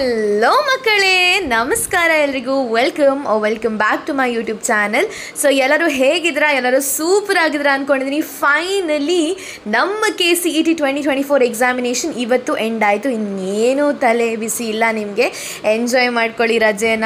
Hello ಮಕ್ಕಳೇ, ನಮಸ್ಕಾರ ಎಲ್ರಿಗೂ. Welcome back to my YouTube channel. So ಎಲ್ಲರೂ ಹೇಗಿದ್ದೀರಾ? ಎಲ್ಲರೂ ಸೂಪರ್ ಆಗಿದ್ದೀರಾ ಅಂದ್ಕೊಂಡಿದ್ದೀನಿ. ಫೈನಲಿ ನಮ್ಮ KCET 2024 ಎಕ್ಸಾಮಿನೇಷನ್ ಇವತ್ತು ಎಂಡ್ ಆಯಿತು. ಇನ್ನೇನು ತಲೆ ಬಿಸಿ ಇಲ್ಲ ನಿಮಗೆ. ಎಂಜಾಯ್ ಮಾಡ್ಕೊಳ್ಳಿ ರಜೆನ.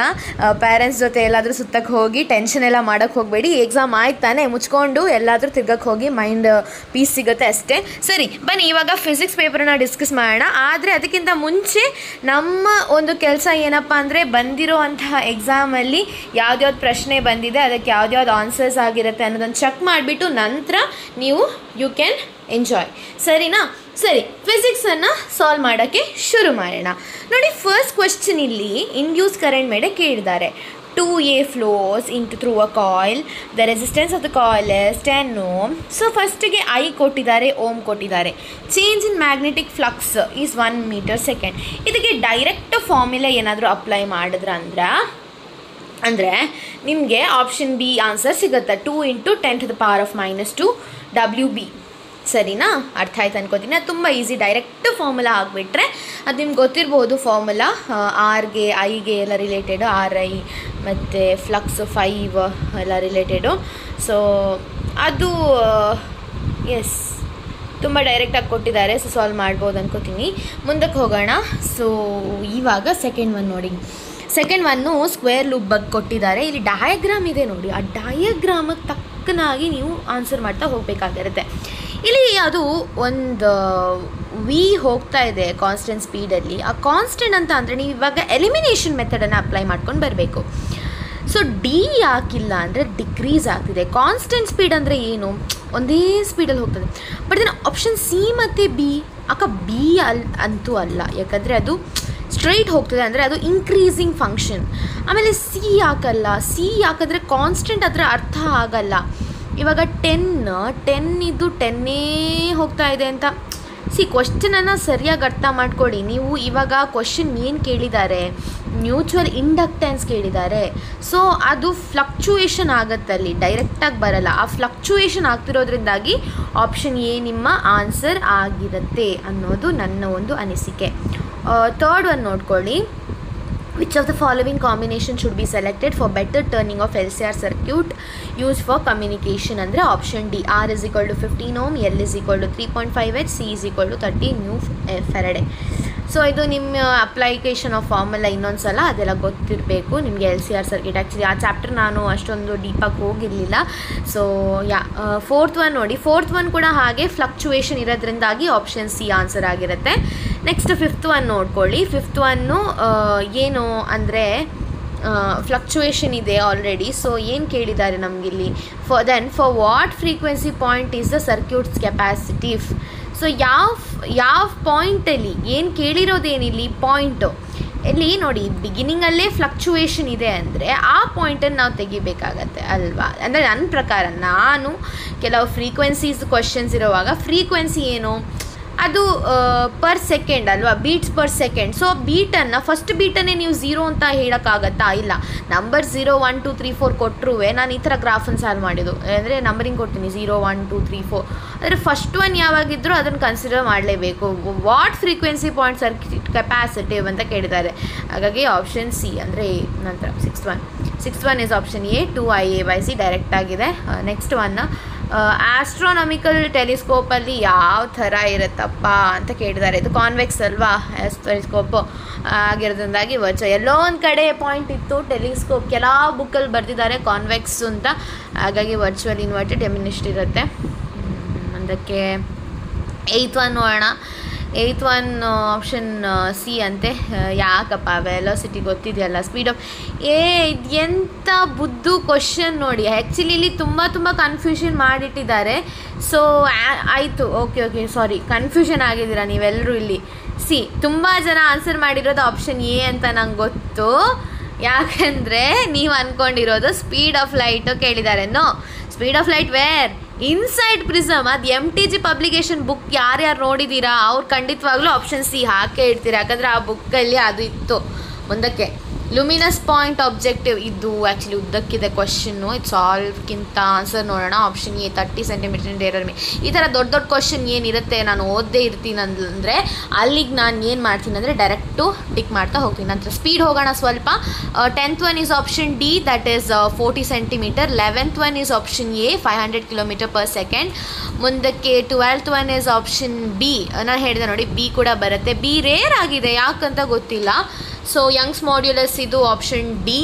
ಪೇರೆಂಟ್ಸ್ ಜೊತೆ ಎಲ್ಲಾದರೂ ಸುತ್ತಕ್ಕೆ ಹೋಗಿ ಟೆನ್ಷನ್ ಎಲ್ಲ ಮಾಡೋಕ್ಕೆ ಹೋಗಬೇಡಿ. ಎಕ್ಸಾಮ್ ಆಯ್ತು ತಾನೇ, ಮುಚ್ಕೊಂಡು ಎಲ್ಲಾದರೂ ತಿರ್ಗಕ್ಕೆ ಹೋಗಿ ಮೈಂಡ್ ಪೀಸ್ ಸಿಗುತ್ತೆ ಅಷ್ಟೇ. ಸರಿ ಬನ್ನಿ, ಇವಾಗ ಫಿಸಿಕ್ಸ್ ಪೇಪರನ್ನ ಡಿಸ್ಕಸ್ ಮಾಡೋಣ. ಆದರೆ ಅದಕ್ಕಿಂತ ಮುಂಚೆ ನಮ್ಮ ಒಂದು ಕೆಲಸ ಏನಪ್ಪ ಅಂದರೆ, ಬಂದಿರೋ ಅಂತಹ ಎಕ್ಸಾಮಲ್ಲಿ ಯಾವ್ದ್ಯಾವ್ದು ಪ್ರಶ್ನೆ ಬಂದಿದೆ, ಅದಕ್ಕೆ ಯಾವ್ದ್ಯಾವ್ದು ಆನ್ಸರ್ಸ್ ಆಗಿರುತ್ತೆ ಅನ್ನೋದನ್ನು ಚೆಕ್ ಮಾಡಿಬಿಟ್ಟು ನಂತರ ನೀವು ಯು ಕ್ಯಾನ್ ಎಂಜಾಯ್. ಸರಿನಾ? ಸರಿ, ಫಿಸಿಕ್ಸನ್ನು ಸಾಲ್ವ್ ಮಾಡೋಕ್ಕೆ ಶುರು ಮಾಡೋಣ. ನೋಡಿ, ಫಸ್ಟ್ ಕ್ವೆಶ್ಚನ್ ಇಲ್ಲಿ ಇಂಡ್ಯೂಸ್ ಕರೆಂಟ್ ಮೇಲೆ ಕೇಳಿದ್ದಾರೆ. 2A flows through a coil. The resistance of the coil is 10 ohm. So ಫಸ್ಟಿಗೆ I ಕೊಟ್ಟಿದ್ದಾರೆ, ಓಮ್ ಕೊಟ್ಟಿದ್ದಾರೆ. Change in magnetic flux is 1 meter second. ಇದಕ್ಕೆ ಡೈರೆಕ್ಟ್ ಫಾರ್ಮುಲಾ ಏನಾದರೂ ಅಪ್ಲೈ ಅಂದರೆ ನಿಮಗೆ ಆಪ್ಷನ್ ಬಿ ಆನ್ಸರ್ ಸಿಗುತ್ತೆ. 2 × 10⁻⁻²WB. ಸರಿನಾ? ಅರ್ಥ ಆಯ್ತು ಅನ್ಕೋತೀನಿ. ಅದು ತುಂಬ ಈಸಿ. ಡೈರೆಕ್ಟ್ ಫಾರ್ಮುಲಾ ಆಗಿಬಿಟ್ರೆ ಅದು ನಿಮ್ಗೆ ಗೊತ್ತಿರ್ಬೋದು. ಫಾರ್ಮುಲಾ ಆರ್ಗೆ ಐಗೆ ಎಲ್ಲ ರಿಲೇಟೆಡು, RI ಮತ್ತು ಫ್ಲಕ್ಸ್ 5 ಎಲ್ಲ ರಿಲೇಟೆಡು. ಸೊ ಅದು ಎಸ್ ತುಂಬ ಡೈರೆಕ್ಟಾಗಿ ಕೊಟ್ಟಿದ್ದಾರೆ. ಸೊ ಸಾಲ್ವ್ ಮಾಡ್ಬೋದು ಅನ್ಕೋತೀನಿ. ಮುಂದಕ್ಕೆ ಹೋಗೋಣ. ಸೊ ಇವಾಗ ಸೆಕೆಂಡ್ ಒನ್ ನೋಡಿ. ಸೆಕೆಂಡ್ ಒನ್ನು ಸ್ಕ್ವೇರ್ ಲೂಪ್ ಬಗ್ಗೆ ಕೊಟ್ಟಿದ್ದಾರೆ. ಇಲ್ಲಿ ಡಯಾಗ್ರಾಮ್ ಇದೆ ನೋಡಿ. ಆ ಡಯಾಗ್ರಾಮಿಗೆ ತಕ್ಕನಾಗಿ ನೀವು ಆನ್ಸರ್ ಮಾಡ್ತಾ ಹೋಗಬೇಕಾಗಿರುತ್ತೆ. ಇಲ್ಲಿ ಅದು ಒಂದು ವಿ ಹೋಗ್ತಾ ಇದೆ ಕಾನ್ಸ್ಟೆಂಟ್ ಸ್ಪೀಡಲ್ಲಿ. ಆ ಕಾನ್ಸ್ಟೆಂಟ್ ಅಂತ ಅಂದರೆ ನೀವು ಇವಾಗ ಎಲಿಮಿನೇಷನ್ ಮೆಥಡನ್ನು ಅಪ್ಲೈ ಮಾಡ್ಕೊಂಡು ಬರಬೇಕು. ಸೊ ಡಿ ಯಾಕಿಲ್ಲ ಅಂದರೆ ಡಿಕ್ರೀಸ್ ಆಗ್ತಿದೆ. ಕಾನ್ಸ್ಟೆಂಟ್ ಸ್ಪೀಡ್ ಅಂದರೆ ಏನು? ಒಂದೇ ಸ್ಪೀಡಲ್ಲಿ ಹೋಗ್ತದೆ. ಬಟ್ ಇದನ್ನು ಆಪ್ಷನ್ ಸಿ ಮತ್ತು ಬಿ ಬಿ ಅಂತೂ ಅಲ್ಲ, ಯಾಕಂದರೆ ಅದು ಸ್ಟ್ರೈಟ್ ಹೋಗ್ತದೆ, ಅಂದರೆ ಅದು ಇನ್ಕ್ರೀಸಿಂಗ್ ಫಂಕ್ಷನ್. ಆಮೇಲೆ ಸಿ ಯಾಕಂದರೆ ಕಾನ್ಸ್ಟೆಂಟ್ ಅದರ ಅರ್ಥ ಆಗಲ್ಲ. ಇವಾಗ 10 ಇದು 10 ಹೋಗ್ತಾ ಇದೆ ಅಂತ. ಕ್ವಶನನ್ನು ಸರಿಯಾಗಿ ಅರ್ಥ ಮಾಡ್ಕೊಳ್ಳಿ. ನೀವು ಇವಾಗ ಕ್ವಶನ್ ಏನು ಕೇಳಿದ್ದಾರೆ, ಮ್ಯೂಚುವಲ್ ಇಂಡಕ್ಟೆನ್ಸ್ ಕೇಳಿದ್ದಾರೆ. ಸೊ ಅದು ಫ್ಲಕ್ಚುಯೇಷನ್ ಆಗುತ್ತಲ್ಲಿ, ಡೈರೆಕ್ಟಾಗಿ ಬರಲ್ಲ. ಆ ಫ್ಲಕ್ಚುಯೇಷನ್ ಆಗ್ತಿರೋದ್ರಿಂದಾಗಿ ಆಪ್ಷನ್ ಎ ನಿಮ್ಮ ಆನ್ಸರ್ ಆಗಿರುತ್ತೆ ಅನ್ನೋದು ನನ್ನ ಒಂದು ಅನಿಸಿಕೆ. ಥರ್ಡ್ ಒನ್ ನೋಡ್ಕೊಳ್ಳಿ. Which of the following combination should be selected for better turning of LCR circuit used for communication? ಅಂದರೆ option D. R is equal to 15 ohm, L is equal to 3.5H, C is equal to 30 new Faraday. So ಇದು ನಿಮ್ಮ application of formula. ಇನ್ನೊಂದು ಸಲ ಅದೆಲ್ಲ ಗೊತ್ತಿರಬೇಕು ನಿಮಗೆ. LCR circuit actually ಆ chapter ನಾನು ಅಷ್ಟೊಂದು ಡೀಪಾಗಿ ಹೋಗಿರಲಿಲ್ಲ. ಸೊ ಫೋರ್ತ್ ಒನ್ ನೋಡಿ. ಫೋರ್ತ್ ಒನ್ ಕೂಡ ಹಾಗೆ ಫ್ಲಕ್ಚುಯೇಷನ್ ಇರೋದ್ರಿಂದಾಗಿ ಆಪ್ಷನ್ ಸಿ ಆನ್ಸರ್ ಆಗಿರುತ್ತೆ. ನೆಕ್ಸ್ಟ್ ಫಿಫ್ತ್ ಒನ್ ನೋಡ್ಕೊಳ್ಳಿ. ಫಿಫ್ತ್ ಒನ್ನು ಏನು ಅಂದರೆ ಫ್ಲಕ್ಚುಯೇಷನ್ ಇದೆ ಆಲ್ರೆಡಿ. ಸೊ ಏನು ಕೇಳಿದ್ದಾರೆ ನಮಗಿಲ್ಲಿ, for what frequency point is the circuits capacitive. So ಯಾವ ಪಾಯಿಂಟಲ್ಲಿ ಏನು ಕೇಳಿರೋದೇನಿಲ್ಲಿ ಪಾಯಿಂಟು ಇಲ್ಲಿ ನೋಡಿ. ಬಿಗಿನಿಂಗಲ್ಲೇ ಫ್ಲಕ್ಚುಯೇಷನ್ ಇದೆ ಅಂದರೆ ಆ ಪಾಯಿಂಟನ್ನು ನಾವು ತೆಗಿಬೇಕಾಗತ್ತೆ ಅಲ್ವಾ? ಅಂದರೆ ನನ್ನ ಪ್ರಕಾರ ನಾನು ಕೆಲವು ಫ್ರೀಕ್ವೆನ್ಸೀಸ್ ಕ್ವಶನ್ಸ್ ಇರೋವಾಗ ಫ್ರೀಕ್ವೆನ್ಸಿ ಏನು ಅದು ಪರ್ ಸೆಕೆಂಡ್ ಅಲ್ವಾ, ಬೀಟ್ಸ್ ಪರ್ ಸೆಕೆಂಡ್. ಸೊ ಬೀಟನ್ನು ಫಸ್ಟ್ ಬೀಟನ್ನೇ ನೀವು 0 ಅಂತ ಹೇಳೋಕ್ಕಾಗತ್ತಾ? ಇಲ್ಲ. ನಂಬರ್ 0 1 2 3 4 ಕೊಟ್ಟರು ನಾನು ಈ ಥರ ಗ್ರಾಫನ್ನು ಸಾಲ್ವ್ ಮಾಡಿದ್ದು. ಅಂದರೆ ನಂಬರಿಂಗ್ ಕೊಡ್ತೀನಿ 0 1 2 3 4. ಆದರೆ ಫಸ್ಟ್ ಒನ್ ಯಾವಾಗಿದ್ದರೂ ಅದನ್ನು ಕನ್ಸಿಡರ್ ಮಾಡಲೇಬೇಕು. What frequency point circuit capacitive ಅಂತ ಕೇಳಿದ್ದಾರೆ. ಹಾಗಾಗಿ ಆಪ್ಷನ್ ಸಿ ಅಂದರೆ ಎ. ನಂತರ sixth one is option A. 2IA/C direct ಆಗಿದೆ. ನೆಕ್ಸ್ಟ್ ಒನ್ ಆಸ್ಟ್ರೋನಾಮಿಕಲ್ ಟೆಲಿಸ್ಕೋಪಲ್ಲಿ ಯಾವ ಥರ ಇರುತ್ತಪ್ಪ ಅಂತ ಕೇಳಿದ್ದಾರೆ. ಇದು ಕಾನ್ವೆಕ್ಸ್ ಅಲ್ವಾ, ಟೆಲಿಸ್ಕೋಪು ಆಗಿರೋದ್ರಿಂದಾಗಿ ಎಲ್ಲೋ ಒಂದು ಕಡೆ ಪಾಯಿಂಟ್ ಇತ್ತು ಟೆಲಿಸ್ಕೋಪ್. ಕೆಲವು ಬುಕ್ಕಲ್ಲಿ ಬರೆದಿದ್ದಾರೆ ಕಾನ್ವೆಕ್ಸ್ ಅಂತ. ಹಾಗಾಗಿ ವರ್ಚುವಲ್ ಇನ್ವರ್ಟೆಡ್ ಎಮಿನಿಸ್ಟ್ ಇರುತ್ತೆ. ಅದಕ್ಕೆ 8th ಒನ್ ನೋಡೋಣ. 8th ಒನ್ ಆಪ್ಷನ್ ಸಿ ಅಂತೆ. ಯಾಕಪ್ಪ ವೆಲಾಸಿಟಿ ಗೊತ್ತಿದೆಯಲ್ಲ, ಸ್ಪೀಡ್ ಆಫ್ ಎಂಥ ಬುದ್ದು ಕ್ವಶನ್ ನೋಡಿ. ಆ್ಯಕ್ಚುಲಿ ಇಲ್ಲಿ ತುಂಬ ಕನ್ಫ್ಯೂಷನ್ ಮಾಡಿಟ್ಟಿದ್ದಾರೆ. ಸೊ ಆಯಿತು, ಓಕೆ ಸಾರಿ, ಕನ್ಫ್ಯೂಷನ್ ಆಗಿದ್ದೀರಾ ನೀವೆಲ್ಲರೂ ಇಲ್ಲಿ. ತುಂಬ ಜನ ಆನ್ಸರ್ ಮಾಡಿರೋದು ಆಪ್ಷನ್ ಎ ಅಂತ ನಂಗೆ ಗೊತ್ತು. ಯಾಕಂದರೆ ನೀವು ಅಂದ್ಕೊಂಡಿರೋದು ಸ್ಪೀಡ್ ಆಫ್ ಲೈಟು ಕೇಳಿದ್ದಾರೆ. No, speed of light where inside prism. ಅದು MTG ಪಬ್ಲಿಕೇಶನ್ ಬುಕ್ ಯಾರ್ಯಾರು ನೋಡಿದ್ದೀರಾ ಅವ್ರು ಖಂಡಿತವಾಗ್ಲೂ ಆಪ್ಷನ್ ಸಿ ಹಾಕೇ ಇಡ್ತೀರಾ. ಯಾಕಂದರೆ ಆ ಬುಕ್ಕಲ್ಲಿ ಅದು ಇತ್ತು. ಮುಂದಕ್ಕೆ ಲುಮಿನಸ್ ಪಾಯಿಂಟ್ ಆಬ್ಜೆಕ್ಟಿವ್ ಇದು ಆ್ಯಕ್ಚುಲಿ ಉದ್ದಕ್ಕಿದೆ ಕ್ವಶನ್ನು. ಇದು ಸಾಲ್ವ್ಗಿಂತ ಆನ್ಸರ್ ನೋಡೋಣ. ಆಪ್ಷನ್ ಎ 30 ಸೆಂಟಿಮೀಟರ್ ಏರರ್ ಈ ಥರ ದೊಡ್ಡ ದೊಡ್ಡ ಕ್ವಶನ್ ಏನಿರುತ್ತೆ ನಾನು ಓದದೇ ಇರ್ತೀನಿ ಅಂದರೆ ಅಲ್ಲಿಗೆ ನಾನು ಏನು ಮಾಡ್ತೀನಿ ಅಂದರೆ ಡೈರೆಕ್ಟು ಟಿಕ್ ಮಾಡ್ತಾ ಹೋಗ್ತೀನಿ. ನಂತರ ಸ್ಪೀಡ್ ಹೋಗೋಣ ಸ್ವಲ್ಪ. 10th one is option D, that is 40 centimetre. 11th one is option A 500 km/s. ಮುಂದಕ್ಕೆ 12th one is option B. ನಾನು ಹೇಳಿದೆ ನೋಡಿ, ಬಿ ಕೂಡ ಬರುತ್ತೆ. ಬಿ ರೇರ್ ಆಗಿದೆ, ಯಾಕಂತ ಗೊತ್ತಿಲ್ಲ. ಸೊ ಯಂಗ್ಸ್ ಮಾಡ್ಯುಲಸ್ ಇದು option D.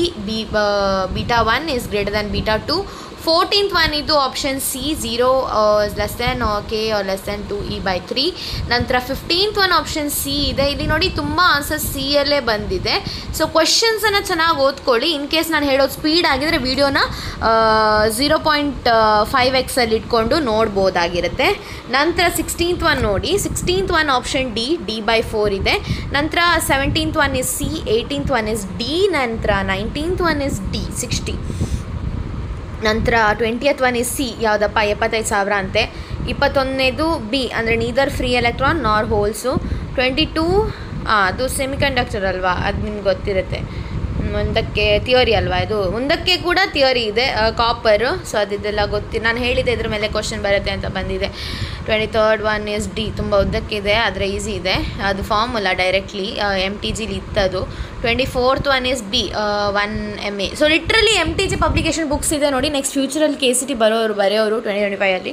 Beta 1 is greater than beta 2. 14th one ಇದು option C 0 less than K R less than 2e/3. ನಂತರ 15th one ಆಪ್ಷನ್ ಸಿ ಇದೆ. ಇಲ್ಲಿ ನೋಡಿ ತುಂಬ ಆನ್ಸರ್ ಸಿ ಯಲ್ಲೇ ಬಂದಿದೆ. ಸೊ ಕ್ವಶನ್ಸನ್ನು ಚೆನ್ನಾಗಿ ಓದ್ಕೊಳ್ಳಿ. ಇನ್ ಕೇಸ್ ನಾನು ಹೇಳೋದು ಸ್ಪೀಡ್ ಆಗಿದ್ರೆ ವೀಡಿಯೋನ 0.5x ಇಟ್ಕೊಂಡು ನೋಡ್ಬೋದಾಗಿರುತ್ತೆ. ನಂತರ 16th one ನೋಡಿ. 16th one ಆಪ್ಷನ್ D/4 ಇದೆ. ನಂತರ 17th one is C, 18th one is D. ನಂತರ 19th one ಇಸ್ ಡಿ 60. ನಂತರ 20th one ಇಸ್ ಸಿ, ಯಾವುದಪ್ಪ 75,000 ಅಂತೆ. 21ನೇದು ಬಿ ಅಂದರೆ ನೀದರ್ ಫ್ರೀ ಎಲೆಕ್ಟ್ರಾನ್ ನಾರ್ ಹೋಲ್ಸು. 22 ಅದು ಸೆಮಿಕಂಡಕ್ಟರ್ ಅಲ್ವಾ, ಅದು ನಿಮ್ಗೆ ಗೊತ್ತಿರುತ್ತೆ. ಮುಂದಕ್ಕೆ ಥಿಯರಿ ಅಲ್ವಾ ಇದು, ಮುಂದಕ್ಕೆ ಕೂಡ ಥಿಯರಿ ಇದೆ ಕಾಪರು. ಸೊ ಅದೆಲ್ಲ ನಾನು ಹೇಳಿದೆ ಇದ್ರ ಮೇಲೆ ಕ್ವಶನ್ ಬರುತ್ತೆ ಅಂತ ಬಂದಿದೆ. 23rd one ಇಸ್ ಡಿ, ತುಂಬ ಉದ್ದಕ್ಕಿದೆ ಆದರೆ ಈಸಿ ಇದೆ. ಅದು ಫಾರ್ಮುಲಾ ಡೈರೆಕ್ಟ್ಲಿ MTGಲಿ ಇತ್ತದು. 24th one is B 1 MA. So literally MTG publication books ಇದೆ ನೋಡಿ. ನೆಕ್ಸ್ಟ್ ಫ್ಯೂಚರಲ್ಲಿ KCT ಬರೆಯೋರು 2025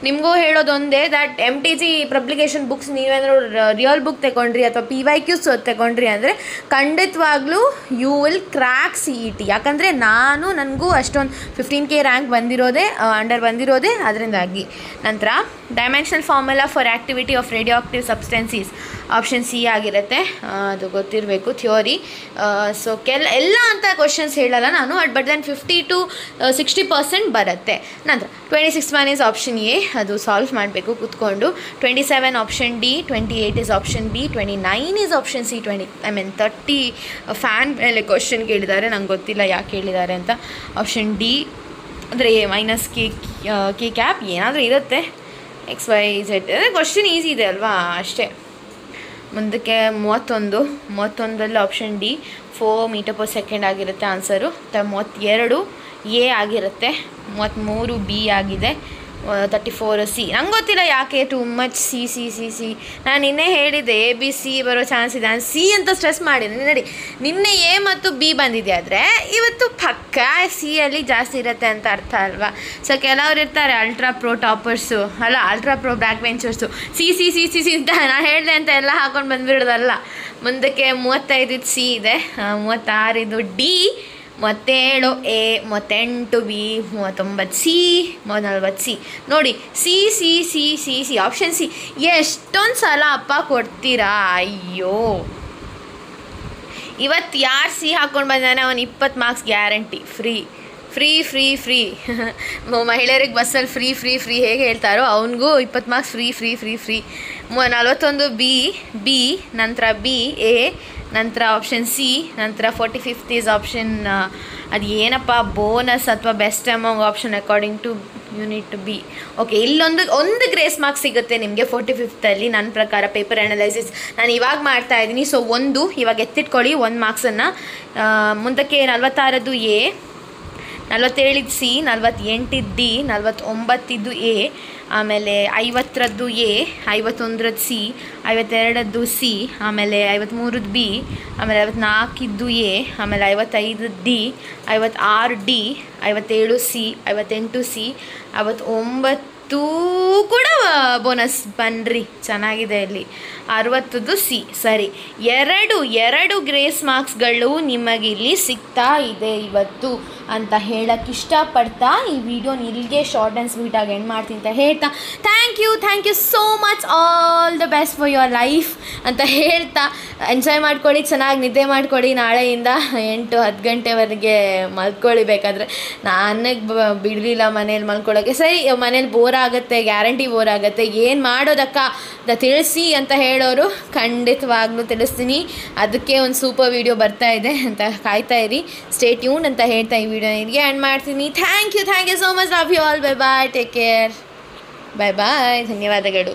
ನಿಮಗೂ ಹೇಳೋದೊಂದೇ, ದ್ಯಾಟ್ MTG ಪಬ್ಲಿಕೇಶನ್ ಬುಕ್ಸ್ ನೀವೇನಾದ್ರು ರಿಯಲ್ ಬುಕ್ ತಗೊಂಡ್ರಿ ಅಥವಾ PYQs ತಗೊಂಡ್ರಿ ಅಂದರೆ ಖಂಡಿತವಾಗ್ಲೂ ಯು ವಿಲ್ ಕ್ರ್ಯಾಕ್ CET. ಯಾಕಂದರೆ ನನಗೂ ಅಷ್ಟೊಂದು 15K ರ್ಯಾಂಕ್ ಬಂದಿರೋದೇ ಅಂಡರ್ ಬಂದಿರೋದೇ ಅದರಿಂದಾಗಿ. ನಂತರ dimensional formula for activity of radioactive substances option C ಆಗಿರುತ್ತೆ. ಅದು ಗೊತ್ತಿರಬೇಕು ಥಿಯೋರಿ. ಸೊ ಎಲ್ಲ ಅಂತ ಕ್ವಶನ್ಸ್ ಹೇಳಲ್ಲ ನಾನು, ಬಟ್ ದೆನ್ 50 to 60% ಬರುತ್ತೆ. ನಂತರ 26th one is option A, ಅದು ಸಾಲ್ವ್ ಮಾಡಬೇಕು ಕೂತ್ಕೊಂಡು. 27 option D, 28 is option B, 29 is option C. 30 fan ಮೇಲೆ ಕ್ವಶನ್ ಕೇಳಿದ್ದಾರೆ, ನಂಗೆ ಗೊತ್ತಿಲ್ಲ ಯಾಕೆ ಕೇಳಿದ್ದಾರೆ ಅಂತ. ಆಪ್ಷನ್ ಡಿ ಅಂದರೆ ಎ ಮೈನಸ್ ಕೆ ಕ್ಯಾಪ್ ಏನಾದರೂ ಇರುತ್ತೆ. XYZ ಕ್ವಶನ್ ಈಸಿ ಇದೆ ಅಲ್ವಾ, ಅಷ್ಟೇ. ಮುಂದಕ್ಕೆ 31ರಲ್ಲಿ ಆಪ್ಷನ್ ಡಿ 4 m/s ಆಗಿರುತ್ತೆ ಆನ್ಸರು. 32 ಎ ಆಗಿರುತ್ತೆ. 33 ಬಿ ಆಗಿದೆ. 34 ಸಿ. ನಂಗೆ ಗೊತ್ತಿಲ್ಲ ಯಾಕೆ ಟು ಮಚ್ ಸಿ. ನಾನು ನಿನ್ನೆ ಹೇಳಿದ್ದೆ ABC ಬರೋ ಚಾನ್ಸ್ ಇದೆ, ನಾನು ಸಿ ಅಂತ ಸ್ಟ್ರೆಸ್ ಮಾಡಿದ್ದೀನಿ ನೋಡಿ. ನಿನ್ನೆ ಎ ಮತ್ತು ಬಿ ಬಂದಿದೆ ಆದರೆ ಇವತ್ತು ಪಕ್ಕ ಸಿಯಲ್ಲಿ ಜಾಸ್ತಿ ಇರುತ್ತೆ ಅಂತ ಅರ್ಥ ಅಲ್ವಾ. ಸೊ ಕೆಲವ್ರು ಇರ್ತಾರೆ ಅಲ್ಟ್ರಾ ಪ್ರೋ ಟಾಪರ್ಸು, ಅಲ್ಲ ಅಲ್ಟ್ರಾ ಪ್ರೋ ಬ್ಯಾಕ್ ಬೆಂಚರ್ಸು, ಸಿ ಅಂತ ನಾನು ಹೇಳಿದೆ ಅಂತ ಎಲ್ಲ ಹಾಕೊಂಡು ಬಂದುಬಿಡೋದಲ್ಲ. ಮುಂದಕ್ಕೆ 35 ಸಿ ಇದೆ, 36 D, 37 A, 38 B, 39 C, 40 C. ನೋಡಿ ಸಿ ಆಪ್ಷನ್ ಸಿ. ಎಷ್ಟೊಂದು ಸಲ ಅಪ್ಪ ಕೊಡ್ತೀರಾ, ಅಯ್ಯೋ. ಇವತ್ತು ಯಾರು ಸಿ ಹಾಕ್ಕೊಂಡು ಬಂದಾನೆ ಅವನು 20 ಮಾರ್ಕ್ಸ್ ಗ್ಯಾರಂಟಿ. ಫ್ರೀ ಮಹಿಳೆಯರಿಗೆ ಬಸ್ಸಲ್ಲಿ ಫ್ರೀ ಹೇಗೆ ಹೇಳ್ತಾರೋ ಅವನಿಗೂ 20 ಮಾರ್ಕ್ಸ್ ಫ್ರೀ. 41 ಬಿ, ನಂತರ ಬಿ ಎ, ನಂತರ ಆಪ್ಷನ್ ಸಿ, ನಂತರ 45th ಈಸ್ ಆಪ್ಷನ್ ಅದು ಏನಪ್ಪ ಬೋನಸ್ ಅಥವಾ best among option according to unit two B. Okay, ಇಲ್ಲೊಂದು ಗ್ರೇಸ್ ಮಾರ್ಕ್ಸ್ ಸಿಗುತ್ತೆ ನಿಮಗೆ 45th ನನ್ನ ಪ್ರಕಾರ. ಪೇಪರ್ ಅನಲೈಸಿಸ್ ನಾನು ಇವಾಗ ಮಾಡ್ತಾ ಇದ್ದೀನಿ. ಸೊ ಇವಾಗ ಎತ್ತಿಟ್ಕೊಳ್ಳಿ 1 ಮಾರ್ಕ್ಸನ್ನು. ಮುಂದಕ್ಕೆ 46 ಎ, 47 ಸಿ, 48 ಡಿ, 49 ಎ, ಆಮೇಲೆ 50 ಎ, 51 ಸಿ, 52 ಸಿ, ಆಮೇಲೆ 53 ಬಿ, ಆಮೇಲೆ 54 ಎ, ಆಮೇಲೆ 55 ಡಿ, 56 ಡಿ, 57 ಸಿ, 58 ಸಿ, 59 ಕೂಡ ಬೋನಸ್ ಬನ್ನಿರಿ, ಚೆನ್ನಾಗಿದೆ ಇಲ್ಲಿ. 60 ಸಿ. ಸರಿ, ಎರಡು ಗ್ರೇಸ್ ಮಾರ್ಕ್ಸ್ಗಳು ನಿಮಗಿಲ್ಲಿ ಸಿಗ್ತಾ ಇದೆ ಇವತ್ತು ಅಂತ ಹೇಳಕ್ಕೆ ಇಷ್ಟಪಡ್ತಾ ಈ ವಿಡಿಯೋನ ಇಲ್ಲಿಗೆ ಶಾರ್ಟ್ ಆ್ಯಂಡ್ ಸ್ವೀಟಾಗಿ ಎಂಡ್ ಮಾಡ್ತೀನಿ ಅಂತ ಹೇಳ್ತಾ thank you so much, all the best for your life ಅಂತ ಹೇಳ್ತಾ ಎಂಜಾಯ್ ಮಾಡ್ಕೊಳ್ಳಿ, ಚೆನ್ನಾಗಿ ನಿದ್ದೆ ಮಾಡ್ಕೊಳ್ಳಿ. ನಾಳೆಯಿಂದ 8-10 ಗಂಟೆವರೆಗೆ ಮಲ್ಕೊಳ್ಳಿ. ಬೇಕಾದರೆ ನನಗೆ ಬಿಡಲಿಲ್ಲ ಮನೇಲಿ ಮಲ್ಕೊಳ್ಳೋಕ್ಕೆ. ಸರಿ, ಮನೇಲಿ ಬೋರ್ ಆಗುತ್ತೆ, ಗ್ಯಾರಂಟಿ ಬೋರ್ ಆಗುತ್ತೆ, ಏನು ಮಾಡೋದಕ್ಕ ತಿಳಿಸಿ ಅಂತ ಹೇಳೋರು ಖಂಡಿತವಾಗ್ಲೂ ತಿಳಿಸ್ತೀನಿ. ಅದಕ್ಕೆ ಒಂದು ಸೂಪರ್ ವೀಡಿಯೋ ಬರ್ತಾ ಇದೆ ಅಂತ ಕಾಯ್ತಾ ಇರಿ. ಸ್ಟೇ ಟ್ಯೂನ್ ಅಂತ ಹೇಳ್ತಾ ಈ ವಿಡಿಯೋ ಇಲ್ಲಿಗೆ ಎಂಡ್ ಮಾಡ್ತೀನಿ. Thank you so much. Love you all. Bye bye, take care. Bye ಧನ್ಯವಾದಗಳು.